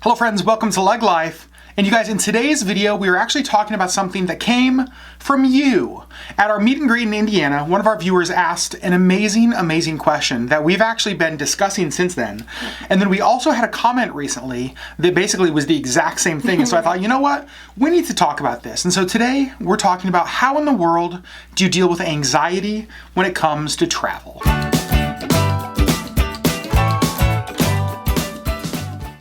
Hello friends, welcome to LeggLife. And you guys, in today's video, we are actually talking about something that came from you. At our meet and greet in Indiana, one of our viewers asked an amazing question that we've actually been discussing since then. And then we also had a comment recently that basically was the exact same thing. And so I thought, you know what? We need to talk about this. And so today we're talking about how in the world do you deal with anxiety when it comes to travel?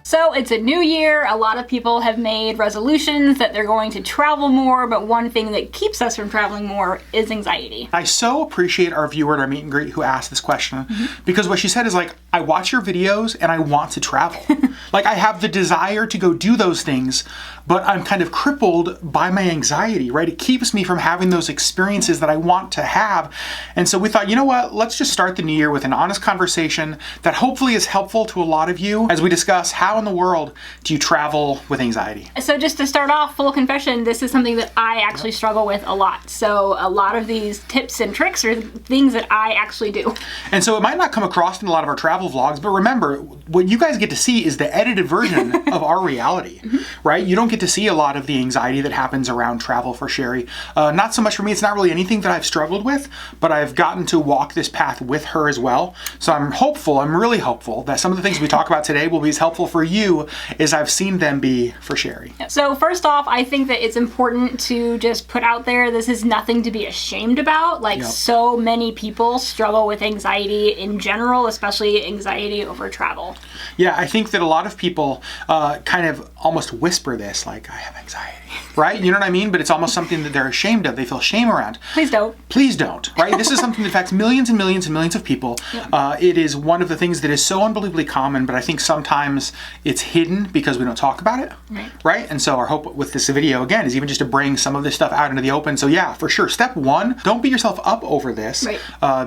So it's a new year. A lot of people have made resolutions that they're going to travel more, but one thing that keeps us from traveling more is anxiety. I so appreciate our viewer at our meet and greet who asked this question because what she said is like, I watch your videos and I want to travel. Like I have the desire to go do those things, but I'm kind of crippled by my anxiety, right? It keeps me from having those experiences that I want to have. And so we thought, you know what? Let's just start the new year with an honest conversation that hopefully is helpful to a lot of you as we discuss how in the world do you travel with anxiety. So just to start off, full confession, this is something that I actually struggle with a lot. So a lot of these tips and tricks are things that I actually do. And so it might not come across in a lot of our travel vlogs, but remember, what you guys get to see is the edited version of our reality, right? You don't get to see a lot of the anxiety that happens around travel for Sherri. Not so much for me. It's not really anything that I've struggled with, but I've gotten to walk this path with her as well. So I'm really hopeful that some of the things we talk about today will be as helpful for you as I've seen them be for Sherri. So first off, I think that it's important to just put out there, this is nothing to be ashamed about. Like so many people struggle with anxiety in general, especially anxiety over travel. Yeah, I think that a lot of people kind of almost whisper this, like, I have anxiety, right? You know what I mean? But it's almost something that they're ashamed of. They feel shame around. Please don't. Please don't, right? This is something that affects millions and millions and millions of people. It is one of the things that is so unbelievably common, but I think sometimes it's hidden because we don't talk about it, right? And so our hope with this video, again, is even just to bring some of this stuff out into the open. So yeah, for sure. Step one, don't beat yourself up over this.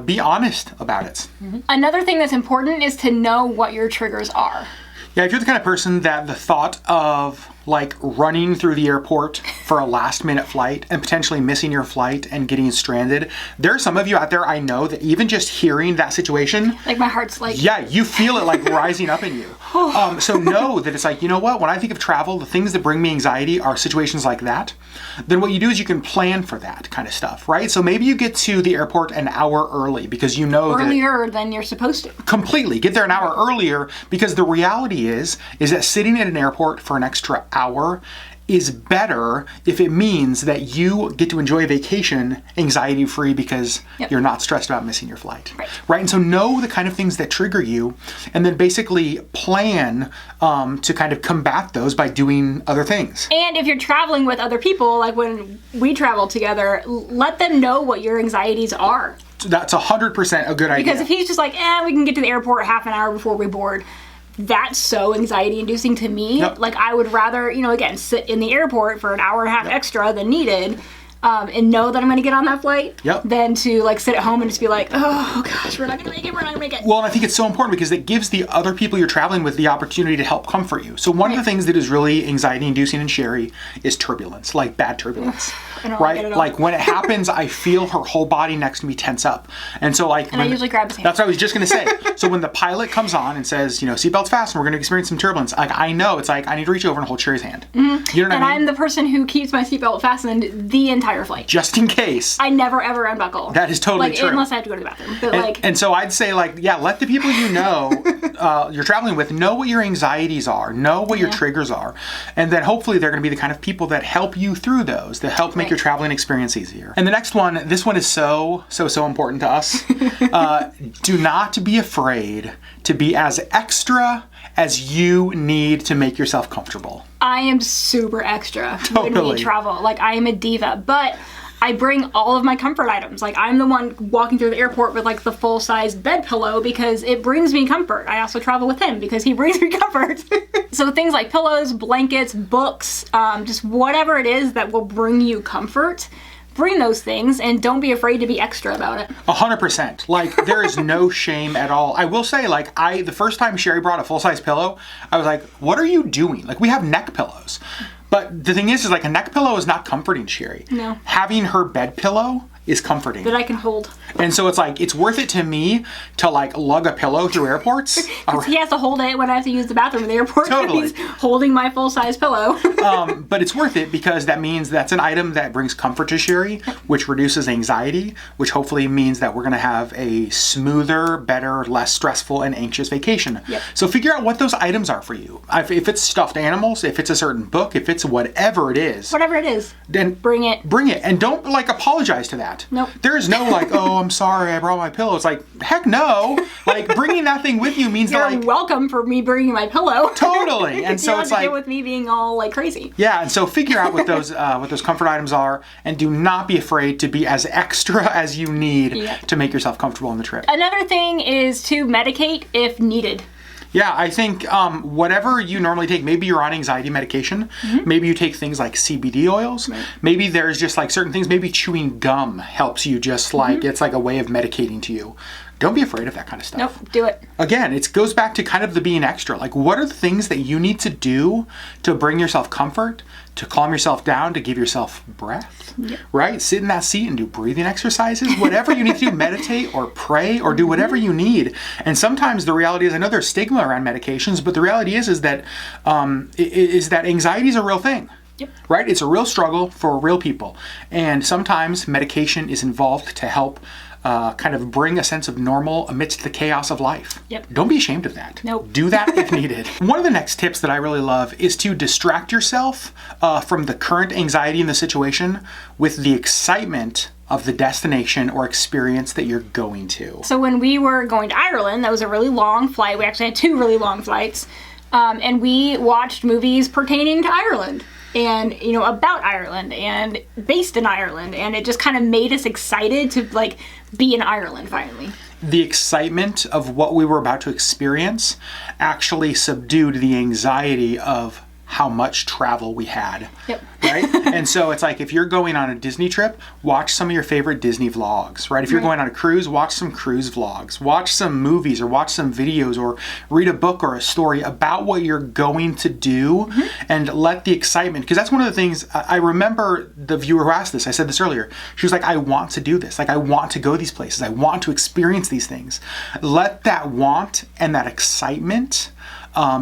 Be honest about it. Another thing that's important is to know what your triggers are. Yeah, if you're the kind of person that the thought of like running through the airport for a last minute flight and potentially missing your flight and getting stranded, there are some of you out there I know that even just hearing that situation, like my heart's like, yeah, you feel it like rising up in you. So know that it's like, you know what, when I think of travel, the things that bring me anxiety are situations like that. Then what you do is you can plan for that kind of stuff, right? So maybe you get to the airport an hour early because you know earlier than you're supposed to. Completely. Get there an hour earlier because the reality is that sitting at an airport for an extra hour is better if it means that you get to enjoy a vacation anxiety-free because you're not stressed about missing your flight. Right? And so know the kind of things that trigger you and then basically plan to kind of combat those by doing other things. And if you're traveling with other people, like when we travel together, let them know what your anxieties are. That's 100% a good idea. Because if he's just like, we can get to the airport half an hour before we board, that's so anxiety inducing to me. Like I would rather, again, sit in the airport for an hour and a half extra than needed and know that I'm going to get on that flight than to like sit at home and just be like, oh gosh, we're not going to make it. Well, and I think it's so important because it gives the other people you're traveling with the opportunity to help comfort you. So one of the things that is really anxiety inducing in Sherri is turbulence, like bad turbulence. Right? Like when it happens, I feel her whole body next to me tense up. And so like, I usually grab his hand. That's what I was just going to say. So when the pilot comes on and says, seatbelts fasten, we're going to experience some turbulence. Like I know it's like, I need to reach over and hold Sherri's hand. You know what I mean? And I'm the person who keeps my seatbelt fastened the entire flight. Just in case. I never ever unbuckle. That is totally true. Unless I have to go to the bathroom. But and so I'd say let the people you know you're traveling with know what your anxieties are, know what your triggers are, and then hopefully they're going to be the kind of people that help you through those, that help make your traveling experience easier. And the next one, this one is so important to us. Do not be afraid to be as extra as you need to make yourself comfortable. I am super extra when we travel. Like I am a diva, but I bring all of my comfort items. Like I'm the one walking through the airport with like the full-sized bed pillow because it brings me comfort. I also travel with him because he brings me comfort. So things like pillows, blankets, books, just whatever it is that will bring you comfort. Bring those things and don't be afraid to be extra about it. 100%. Like there is no shame at all. I will say like the first time Sherri brought a full-size pillow, I was like, what are you doing? Like we have neck pillows. But the thing is like a neck pillow is not comforting Sherri. No. Having her bed pillow is comforting. That I can hold. And so it's like, it's worth it to me to like lug a pillow through airports. Because he has to hold it when I have to use the bathroom in the airport. Totally. He's holding my full-size pillow. But it's worth it because that means that's an item that brings comfort to Sherri, which reduces anxiety, which hopefully means that we're going to have a smoother, better, less stressful and anxious vacation. Yep. So figure out what those items are for you. If it's stuffed animals, if it's a certain book, if it's whatever it is. Whatever it is. Then bring it. Bring it. And don't like apologize to that. Nope. There is no like, oh, I'm sorry, I brought my pillow. It's like, heck no. Like bringing that thing with you means You're that like welcome for me bringing my pillow. Totally. And so you it's have to like deal with me being all like crazy. Yeah, and so figure out what those comfort items are, and do not be afraid to be as extra as you need to make yourself comfortable on the trip. Another thing is to medicate if needed. Yeah, I think whatever you normally take, maybe you're on anxiety medication, maybe you take things like CBD oils, maybe there's just like certain things, maybe chewing gum helps you just like, it's like a way of medicating to you. Don't be afraid of that kind of stuff. Nope, do it. Again, it goes back to kind of the being extra. Like, what are the things that you need to do to bring yourself comfort, to calm yourself down, to give yourself breath, right? Sit in that seat and do breathing exercises, whatever you need to do, meditate or pray or do whatever you need. And sometimes the reality is, I know there's stigma around medications, but the reality is that anxiety is a real thing. Yep. Right? It's a real struggle for real people. And sometimes medication is involved to help kind of bring a sense of normal amidst the chaos of life. Yep. Don't be ashamed of that. Nope. Do that if needed. One of the next tips that I really love is to distract yourself from the current anxiety in the situation with the excitement of the destination or experience that you're going to. So when we were going to Ireland, that was a really long flight. We actually had 2 really long flights. And we watched movies pertaining to Ireland. And, you know, about Ireland and based in Ireland. And it just kind of made us excited to, like, be in Ireland finally. The excitement of what we were about to experience actually subdued the anxiety of how much travel we had. Yep. Right? And so it's like, if you're going on a Disney trip, watch some of your favorite Disney vlogs, right? If you're going on a cruise, watch some cruise vlogs, watch some movies or watch some videos or read a book or a story about what you're going to do and let the excitement, because that's one of the things, I remember the viewer who asked this, I said this earlier, she was like, I want to do this. Like, I want to go these places. I want to experience these things. Let that want and that excitement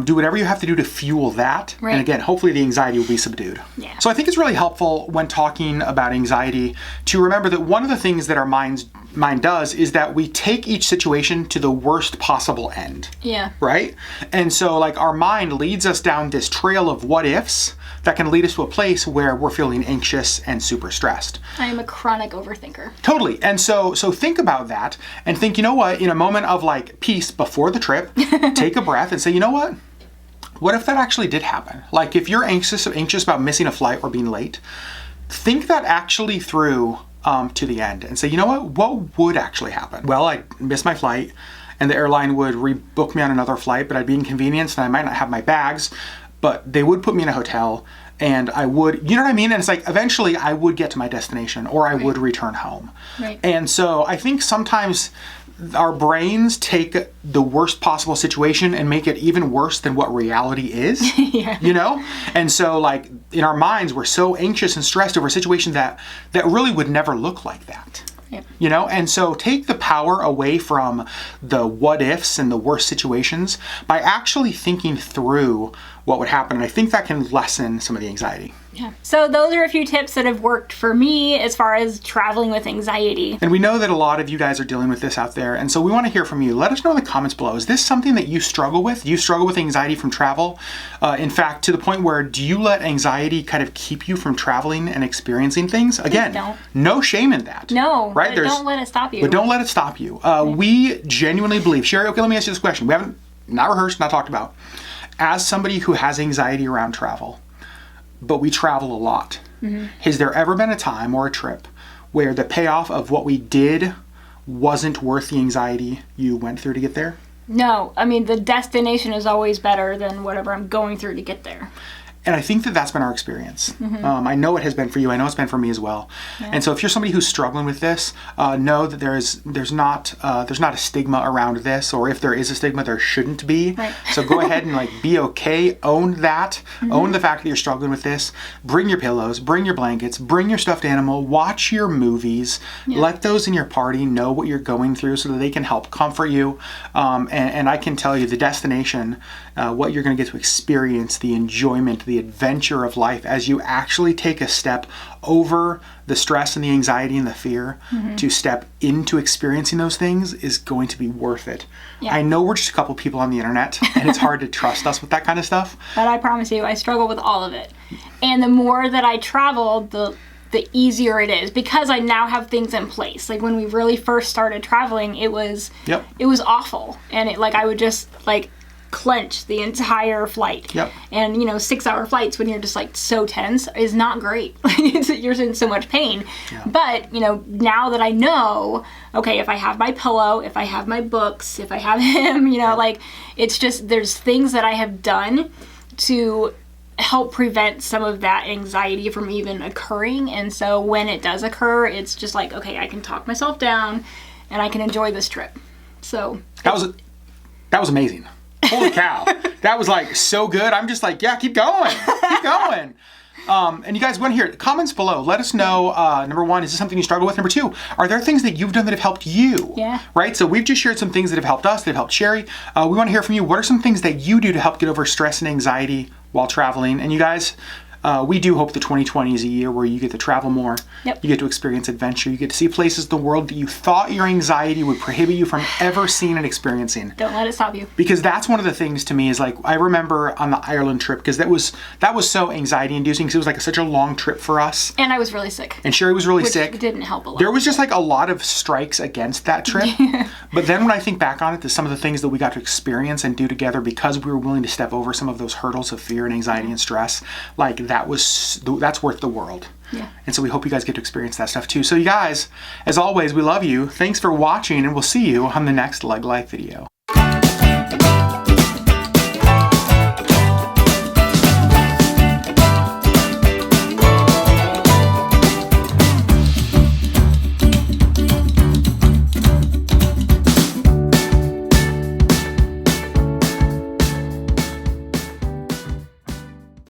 do whatever you have to do to fuel that. Right. And again, hopefully the anxiety will be subdued. Yeah. So I think it's really helpful when talking about anxiety to remember that one of the things that our mind does is that we take each situation to the worst possible end. Yeah. Right? And so like our mind leads us down this trail of what ifs that can lead us to a place where we're feeling anxious and super stressed. I am a chronic overthinker. Totally. And so think about that and think, you know what, in a moment of like peace before the trip, take a breath and say, you know what? What if that actually did happen? Like if you're anxious about missing a flight or being late, think that actually through to the end and say, you know what would actually happen? Well, I missed my flight and the airline would rebook me on another flight, but I'd be inconvenienced and I might not have my bags, but they would put me in a hotel and I would, you know what I mean? And it's like, eventually I would get to my destination or I would return home. Right. And so I think sometimes our brains take the worst possible situation and make it even worse than what reality is, you know? And so like in our minds, we're so anxious and stressed over a situation that really would never look like that. Yep. You know, and so take the power away from the what ifs and the worst situations by actually thinking through what would happen. And I think that can lessen some of the anxiety. Yeah. So those are a few tips that have worked for me as far as traveling with anxiety. And we know that a lot of you guys are dealing with this out there. And so we want to hear from you. Let us know in the comments below. Is this something that you struggle with? Do you struggle with anxiety from travel? In fact, to the point where do you let anxiety kind of keep you from traveling and experiencing things? Again, don't. No shame in that. No, right? But don't let it stop you. But don't let it stop you. We genuinely believe. Sherri, okay, let me ask you this question. We haven't, not rehearsed, not talked about. As somebody who has anxiety around travel, but we travel a lot, has there ever been a time or a trip where the payoff of what we did wasn't worth the anxiety you went through to get there? No. I mean, the destination is always better than whatever I'm going through to get there. And I think that that's been our experience. I know it has been for you. I know it's been for me as well. Yeah. And so if you're somebody who's struggling with this, know that there's not a stigma around this, or if there is a stigma, there shouldn't be. Right. So go ahead and be okay. Own that. Own the fact that you're struggling with this. Bring your pillows. Bring your blankets. Bring your stuffed animal. Watch your movies. Yeah. Let those in your party know what you're going through so that they can help comfort you. And I can tell you the destination, what you're going to get to experience, the enjoyment, the adventure of life as you actually take a step over the stress and the anxiety and the fear to step into experiencing those things is going to be worth it. Yeah. I know we're just a couple people on the internet and it's hard to trust us with that kind of stuff. But I promise you, I struggle with all of it. And the more that I travel, the easier it is because I now have things in place. Like when we really first started traveling, it was awful. And I would just clench the entire flight. Yep. And 6-hour flights when you're just so tense is not great. You're in so much pain. Yeah. But now that I know, okay, if I have my pillow, if I have my books, if I have him, it's just there's things that I have done to help prevent some of that anxiety from even occurring. And so when it does occur, it's just okay, I can talk myself down and I can enjoy this trip. So that was amazing. Holy cow. That was so good. I'm just yeah, keep going. Keep going. And you guys want to hear comments below. Let us know, number one, is this something you struggle with? Number two, are there things that you've done that have helped you? Yeah. Right? So we've just shared some things that have helped us, that have helped Sherri. We want to hear from you. What are some things that you do to help get over stress and anxiety while traveling? And you guys, we do hope that 2020 is a year where you get to travel more. Yep. You get to experience adventure. You get to see places in the world that you thought your anxiety would prohibit you from ever seeing and experiencing. Don't let it stop you. Because that's one of the things to me is I remember on the Ireland trip, because that was so anxiety inducing because it was such a long trip for us. And I was really sick. And Sherri was really sick. Which didn't help a lot. There was just a lot of strikes against that trip. But then when I think back on it, some of the things that we got to experience and do together because we were willing to step over some of those hurdles of fear and anxiety and stress, that's worth the world. Yeah. And so we hope you guys get to experience that stuff too. So you guys, as always, we love you. Thanks for watching, and we'll see you on the next LeggLife video.